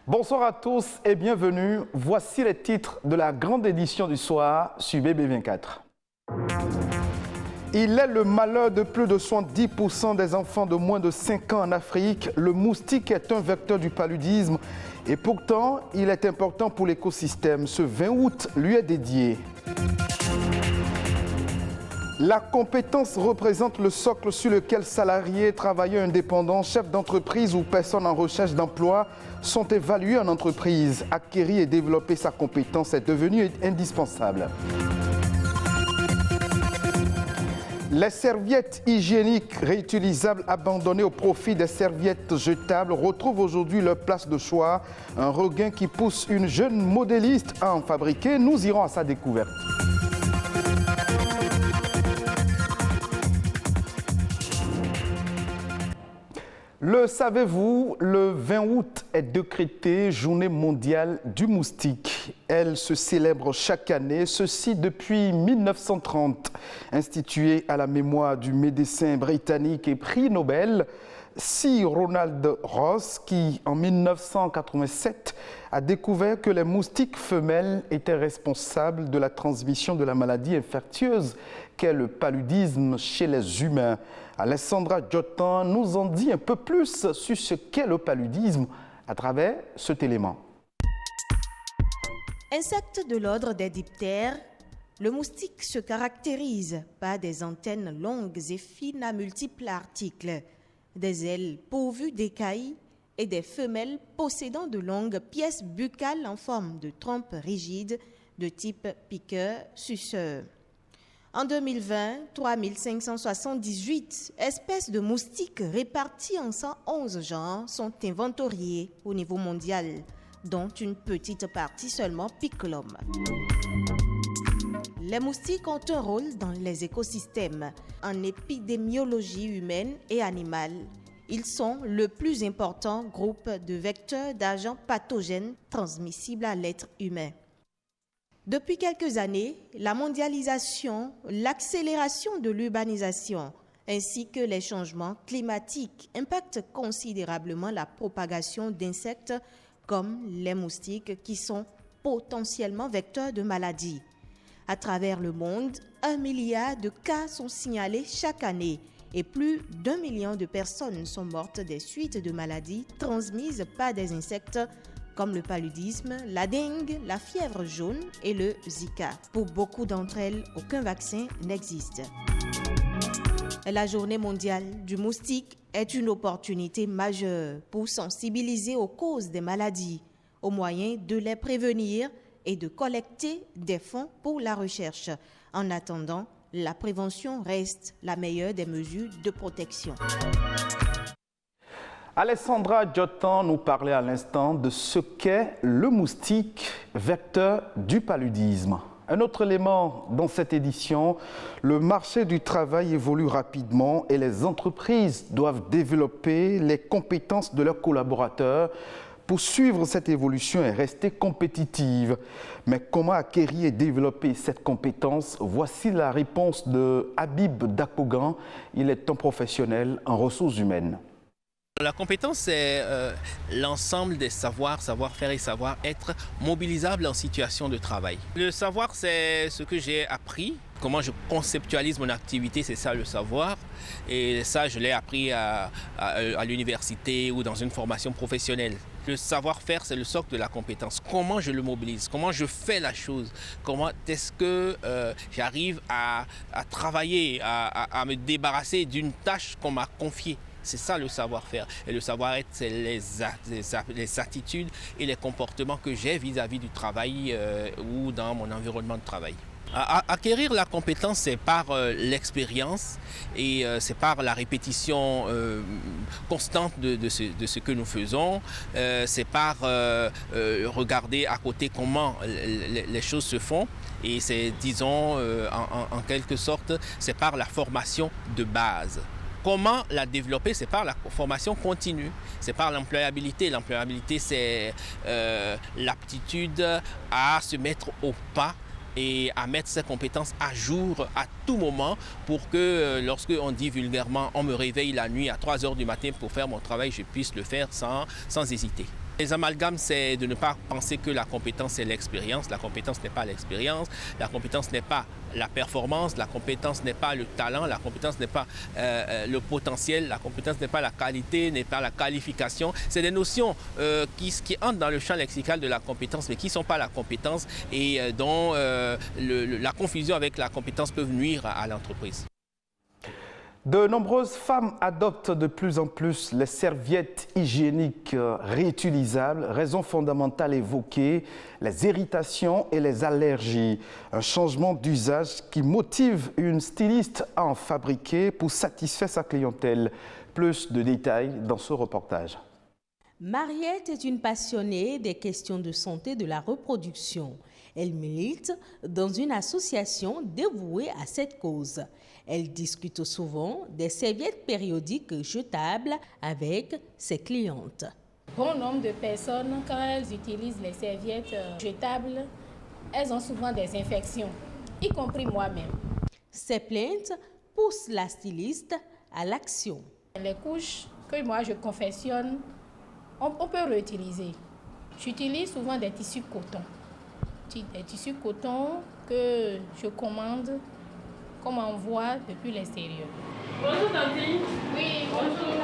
Bonsoir à tous et bienvenue. Voici les titres de la grande édition du soir sur BB24. Il est le malheur de plus de 70% des enfants de moins de 5 ans en Afrique. Le moustique est un vecteur du paludisme et pourtant, il est important pour l'écosystème. Ce 20 août lui est dédié. La compétence représente le socle sur lequel salariés, travailleurs indépendants, chefs d'entreprise ou personnes en recherche d'emploi sont évalués en entreprise. Acquérir et développer sa compétence est devenu indispensable. Les serviettes hygiéniques réutilisables abandonnées au profit des serviettes jetables retrouvent aujourd'hui leur place de choix. Un regain qui pousse une jeune modéliste à en fabriquer. Nous irons à sa découverte. Le savez-vous, le 20 août est décrété Journée mondiale du moustique. Elle se célèbre chaque année, ceci depuis 1930. Instituée à la mémoire du médecin britannique et prix Nobel, Sir Ronald Ross, qui en 1987 a découvert que les moustiques femelles étaient responsables de la transmission de la maladie infectieuse qu'est le paludisme chez les humains. Alessandra Jotan nous en dit un peu plus sur ce qu'est le paludisme à travers cet élément. Insecte de l'ordre des diptères, le moustique se caractérise par des antennes longues et fines à multiples articles, des ailes pourvues d'écailles et des femelles possédant de longues pièces buccales en forme de trompe rigide de type piqueur-suceur. En 2020, 3578 espèces de moustiques réparties en 111 genres sont inventoriées au niveau mondial, dont une petite partie seulement pique l'homme. Les moustiques ont un rôle dans les écosystèmes, en épidémiologie humaine et animale. Ils sont le plus important groupe de vecteurs d'agents pathogènes transmissibles à l'être humain. Depuis quelques années, la mondialisation, l'accélération de l'urbanisation ainsi que les changements climatiques impactent considérablement la propagation d'insectes comme les moustiques qui sont potentiellement vecteurs de maladies. À travers le monde, 1 milliard de cas sont signalés chaque année et plus d'1 million de personnes sont mortes des suites de maladies transmises par des insectes comme le paludisme, la dengue, la fièvre jaune et le Zika. Pour beaucoup d'entre elles, aucun vaccin n'existe. La Journée mondiale du moustique est une opportunité majeure pour sensibiliser aux causes des maladies, aux moyens de les prévenir et de collecter des fonds pour la recherche. En attendant, la prévention reste la meilleure des mesures de protection. Alessandra Jotan nous parlait à l'instant de ce qu'est le moustique, vecteur du paludisme. Un autre élément dans cette édition, le marché du travail évolue rapidement et les entreprises doivent développer les compétences de leurs collaborateurs pour suivre cette évolution et rester compétitive. Mais comment acquérir et développer cette compétence? Voici la réponse de Habib Dakogan. Il est un professionnel en ressources humaines. La compétence, c'est l'ensemble des savoir-faire et savoir-être mobilisables en situation de travail. Le savoir, c'est ce que j'ai appris. Comment je conceptualise mon activité, c'est ça le savoir. Et ça, je l'ai appris à l'université ou dans une formation professionnelle. Le savoir-faire, c'est le socle de la compétence. Comment je le mobilise, comment je fais la chose, comment est-ce que j'arrive à travailler, à me débarrasser d'une tâche qu'on m'a confiée. C'est ça le savoir-faire. Et le savoir-être, c'est les attitudes et les comportements que j'ai vis-à-vis du travail ou dans mon environnement de travail. Acquérir la compétence, c'est par l'expérience et c'est par la répétition constante de ce que nous faisons. C'est par regarder à côté comment les choses se font. Et c'est, disons, en quelque sorte, c'est par la formation de base. Comment la développer? C'est par la formation continue, c'est par l'employabilité. L'employabilité, c'est l'aptitude à se mettre au pas et à mettre ses compétences à jour à tout moment pour que lorsque on dit vulgairement on me réveille la nuit à 3 h du matin pour faire mon travail, je puisse le faire sans hésiter. Les amalgames, c'est de ne pas penser que la compétence est l'expérience. La compétence n'est pas l'expérience. La compétence n'est pas la performance. La compétence n'est pas le talent. La compétence n'est pas le potentiel. La compétence n'est pas la qualité, n'est pas la qualification. C'est des notions qui entrent dans le champ lexical de la compétence, mais qui ne sont pas la compétence et dont la confusion avec la compétence peut nuire à l'entreprise. De nombreuses femmes adoptent de plus en plus les serviettes hygiéniques réutilisables, raison fondamentale évoquée, les irritations et les allergies. Un changement d'usage qui motive une styliste à en fabriquer pour satisfaire sa clientèle. Plus de détails dans ce reportage. Mariette est une passionnée des questions de santé de la reproduction. Elle milite dans une association dévouée à cette cause. Elle discute souvent des serviettes périodiques jetables avec ses clientes. Bon nombre de personnes, quand elles utilisent les serviettes jetables, elles ont souvent des infections, y compris moi-même. Ces plaintes poussent la styliste à l'action. Les couches que moi je confectionne, on peut réutiliser. J'utilise souvent des tissus coton. Des tissus coton que je commande comme envoi depuis l'extérieur. Bonjour Tanti. Oui, bonjour.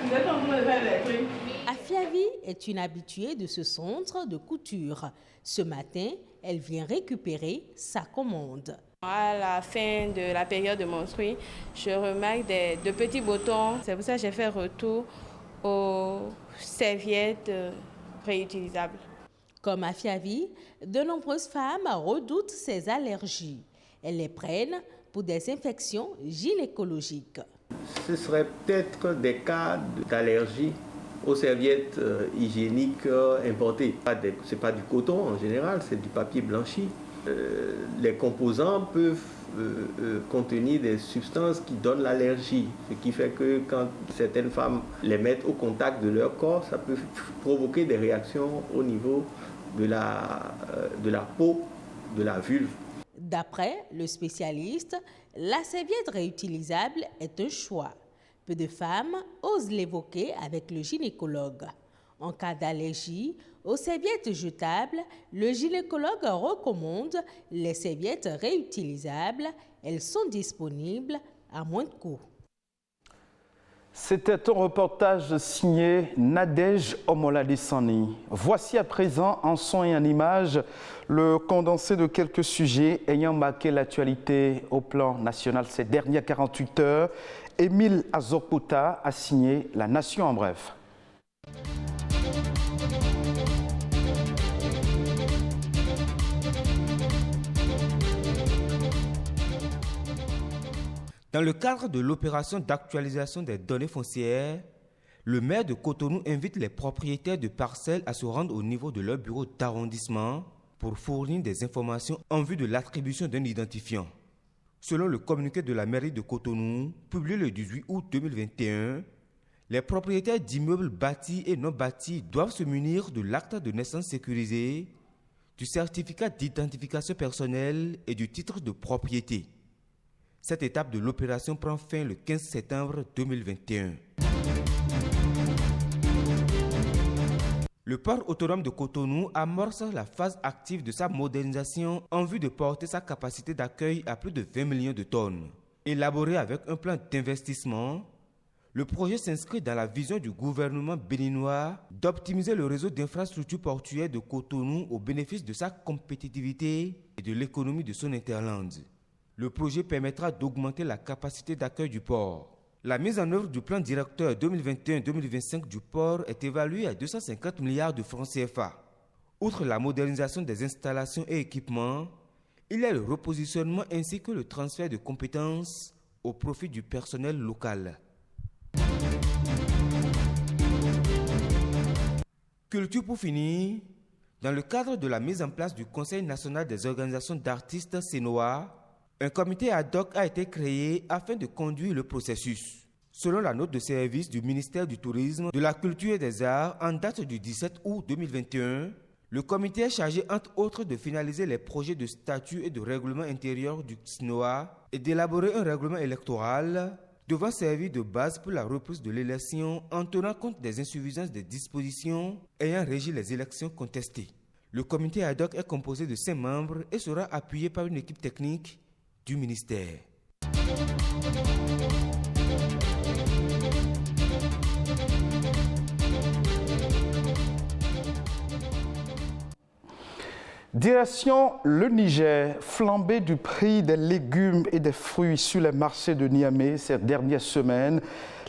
Vous êtes en train de faire les trucs. Afiavi est une habituée de ce centre de couture. Ce matin, elle vient récupérer sa commande. À la fin de la période de menstrues, je remarque de petits boutons. C'est pour ça que j'ai fait retour aux serviettes réutilisables. Comme Afiavi, de nombreuses femmes redoutent ces allergies. Elles les prennent pour des infections gynécologiques. Ce serait peut-être des cas d'allergie aux serviettes hygiéniques importées. Ce n'est pas du coton en général, c'est du papier blanchi. Les composants peuvent contenir des substances qui donnent l'allergie, ce qui fait que quand certaines femmes les mettent au contact de leur corps, ça peut provoquer des réactions au niveau de la peau, de la vulve. D'après le spécialiste, la serviette réutilisable est un choix. Peu de femmes osent l'évoquer avec le gynécologue. En cas d'allergie aux serviettes jetables, le gynécologue recommande les serviettes réutilisables. Elles sont disponibles à moins de coût. C'était un reportage signé Nadège Omoladesani. Voici à présent en son et en image le condensé de quelques sujets ayant marqué l'actualité au plan national ces dernières 48 heures. Émile Azokota a signé La Nation en bref. Dans le cadre de l'opération d'actualisation des données foncières, le maire de Cotonou invite les propriétaires de parcelles à se rendre au niveau de leur bureau d'arrondissement pour fournir des informations en vue de l'attribution d'un identifiant. Selon le communiqué de la mairie de Cotonou, publié le 18 août 2021, les propriétaires d'immeubles bâtis et non bâtis doivent se munir de l'acte de naissance sécurisé, du certificat d'identification personnelle et du titre de propriété. Cette étape de l'opération prend fin le 15 septembre 2021. Le port autonome de Cotonou amorce la phase active de sa modernisation en vue de porter sa capacité d'accueil à plus de 20 millions de tonnes. Élaboré avec un plan d'investissement, le projet s'inscrit dans la vision du gouvernement béninois d'optimiser le réseau d'infrastructures portuaires de Cotonou au bénéfice de sa compétitivité et de l'économie de son hinterland. Le projet permettra d'augmenter la capacité d'accueil du port. La mise en œuvre du plan directeur 2021-2025 du port est évaluée à 250 milliards de francs CFA. Outre la modernisation des installations et équipements, il y a le repositionnement ainsi que le transfert de compétences au profit du personnel local. Culture pour finir. Dans le cadre de la mise en place du Conseil national des organisations d'artistes CNOA, un comité ad hoc a été créé afin de conduire le processus. Selon la note de service du ministère du Tourisme, de la Culture et des Arts en date du 17 août 2021, le comité est chargé entre autres de finaliser les projets de statut et de règlement intérieur du CNOA et d'élaborer un règlement électoral, devant servir de base pour la reprise de l'élection en tenant compte des insuffisances des dispositions ayant régi les élections contestées. Le comité ad hoc est composé de 5 membres et sera appuyé par une équipe technique du ministère. Direction le Niger, flambée du prix des légumes et des fruits sur les marchés de Niamey ces dernières semaines.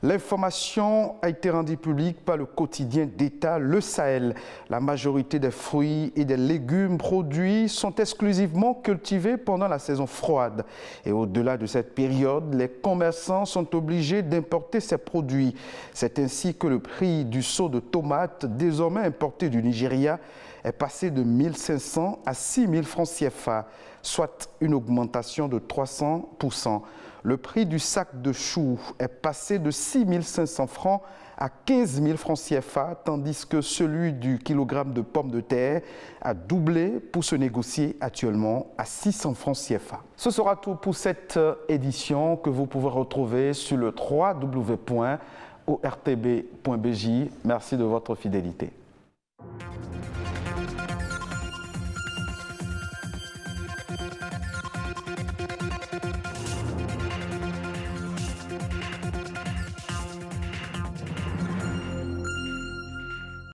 L'information a été rendue publique par le quotidien d'État Le Sahel. La majorité des fruits et des légumes produits sont exclusivement cultivés pendant la saison froide. Et au-delà de cette période, les commerçants sont obligés d'importer ces produits. C'est ainsi que le prix du seau de tomates, désormais importé du Nigeria, est passé de 1 500 à 6 000 francs CFA, soit une augmentation de 300%. Le prix du sac de choux est passé de 6 500 francs à 15 000 francs CFA, tandis que celui du kilogramme de pommes de terre a doublé pour se négocier actuellement à 600 francs CFA. Ce sera tout pour cette édition que vous pouvez retrouver sur le www.ortb.bj. Merci de votre fidélité.